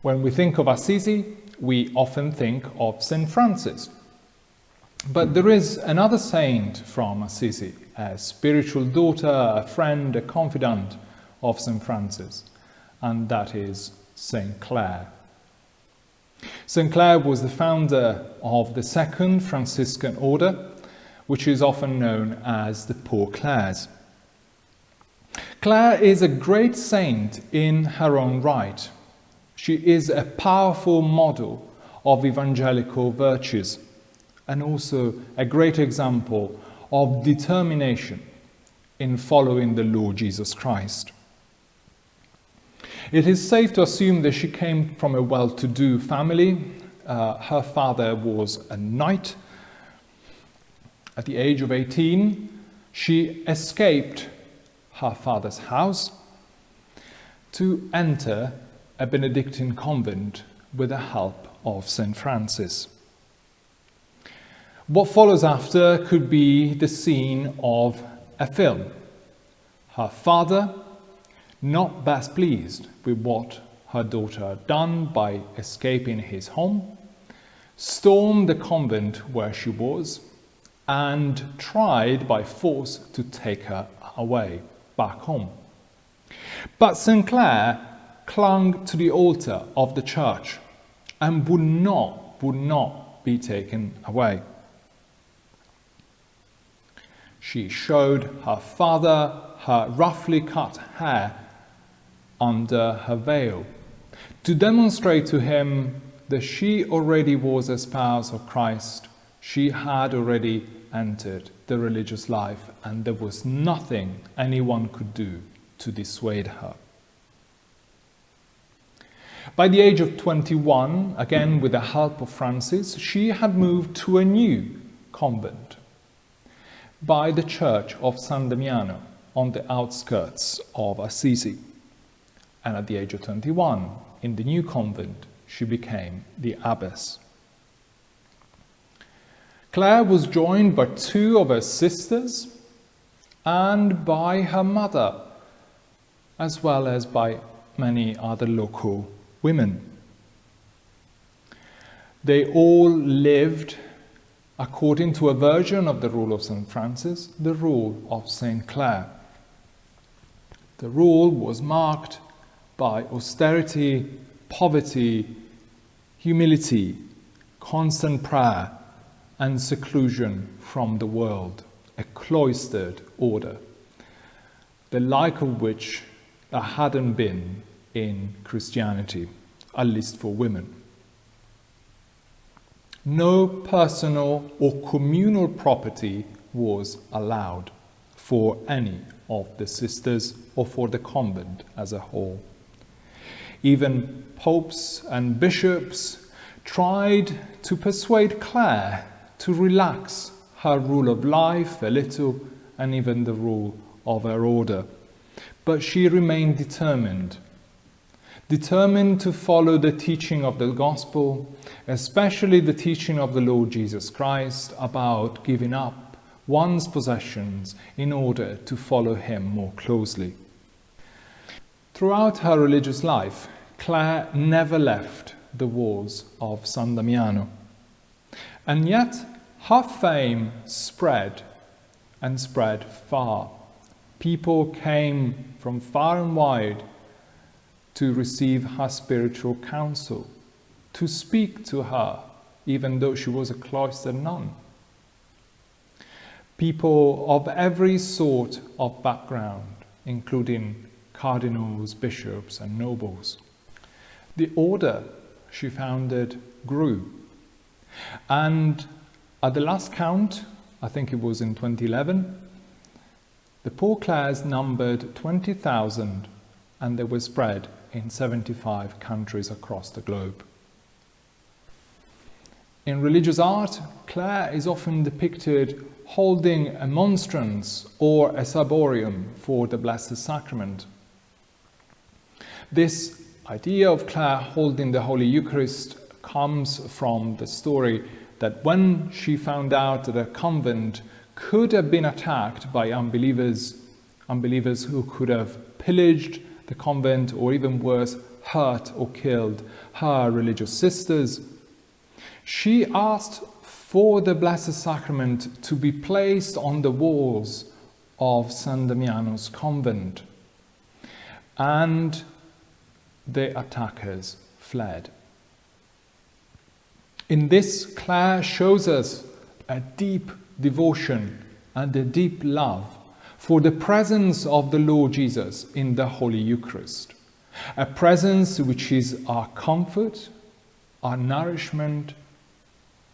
When we think of Assisi, we often think of Saint Francis. But there is another saint from Assisi, a spiritual daughter, a friend, a confidant of Saint Francis, and that is Saint Clare. Saint Clare was the founder of the second Franciscan order, which is often known as the Poor Clares. Clare is a great saint in her own right. She is a powerful model of evangelical virtues and also a great example of determination in following the Lord Jesus Christ. It is safe to assume that she came from a well-to-do family. Her father was a knight. At the age of 18, she escaped her father's house to enter a Benedictine convent with the help of Saint Francis. What follows after could be the scene of a film. Her father, not best pleased with what her daughter had done by escaping his home, stormed the convent where she was and tried by force to take her away back home. But Saint Clare clung to the altar of the church and would not be taken away. She showed her father her roughly cut hair under her veil to demonstrate to him that she already was a spouse of Christ. She had already entered the religious life and there was nothing anyone could do to dissuade her. By the age of 21, again with the help of Francis, she had moved to a new convent by the church of San Damiano on the outskirts of Assisi. And at the age of 21, in the new convent, she became the abbess. Clare was joined by two of her sisters and by her mother, as well as by many other local women. They all lived according to a version of the rule of St. Francis, the rule of St. Clare. The rule was marked by austerity, poverty, humility, constant prayer, and seclusion from the world, a cloistered order, the like of which there hadn't been in Christianity, at least for women. No personal or communal property was allowed for any of the sisters or for the convent as a whole. Even popes and bishops tried to persuade Clare to relax her rule of life a little and even the rule of her order. But she remained determined to follow the teaching of the gospel, especially the teaching of the Lord Jesus Christ about giving up one's possessions in order to follow him more closely. Throughout her religious life, Clare never left the walls of San Damiano. And yet, her fame spread and spread far. People came from far and wide to receive her spiritual counsel, to speak to her, even though she was a cloistered nun. People of every sort of background, including cardinals, bishops, and nobles. The order she founded grew. And at the last count, I think it was in 2011, the Poor Clares numbered 20,000 and they were spread in 75 countries across the globe. In religious art, Clare is often depicted holding a monstrance or a ciborium for the Blessed Sacrament. This idea of Clare holding the Holy Eucharist comes from the story that when she found out that a convent could have been attacked by unbelievers who could have pillaged the convent or even worse, hurt or killed her religious sisters. She asked for the Blessed Sacrament to be placed on the walls of San Damiano's convent, and the attackers fled. In this, Clare shows us a deep devotion and a deep love for the presence of the Lord Jesus in the Holy Eucharist, a presence which is our comfort, our nourishment,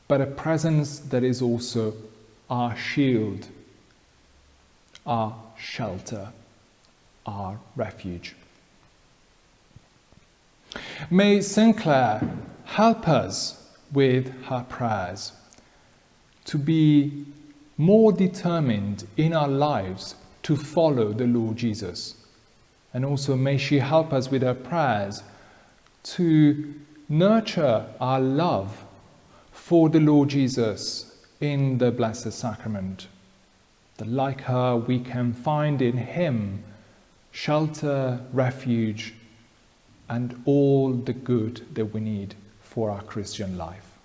but a presence that is also our shield, our shelter, our refuge. May Saint Clare help us with her prayers to be more determined in our lives to follow the Lord Jesus. And also may she help us with her prayers to nurture our love for the Lord Jesus in the Blessed Sacrament, that like her we can find in him shelter, refuge, and all the good that we need for our Christian life.